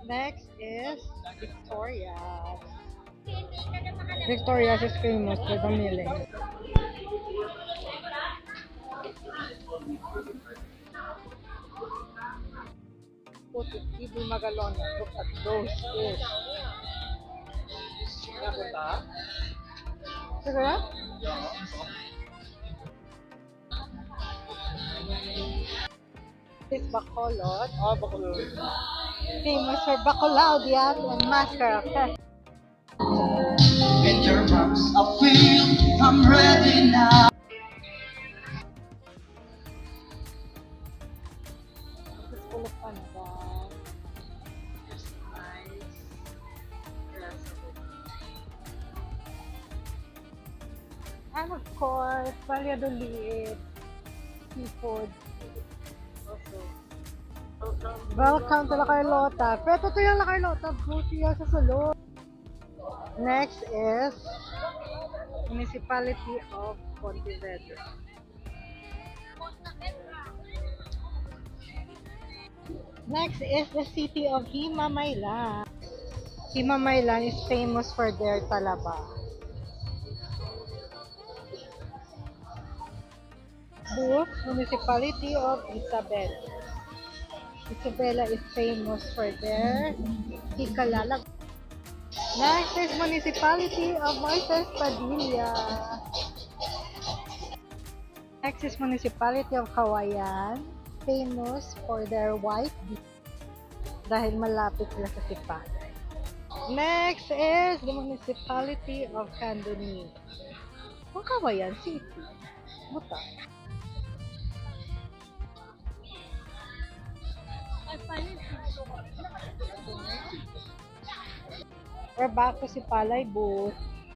Next is Victoria's. Victoria's is famous for the milling. Put it, Ibi Magalona. Look at those fish. Siguro? This is Bacolod. Bacolod. Famous for Bacolao, Diat, and Mascara. In your arms, I feel I'm ready now. This is full of pandan. There's nice grass over there. And of course, Valladolid seafood. Also, welcome to La Carlota. Pero ito yung La Carlota, buti yan sa sulod. Next is Municipality of Pontevedra. Next is the city of Himamaylan. Himamaylan is famous for their talaba. Booth, Municipality of Isabela. Isabela is famous for their hikalalag. Next is Municipality of Moises Padilla. Next is Municipality of Kawayan, famous for their white beach dahil malapit sila sa Sipagay. Next is the Municipality of Candonia. Kung Kawayan City, Buta. We're back to Sipalay booth.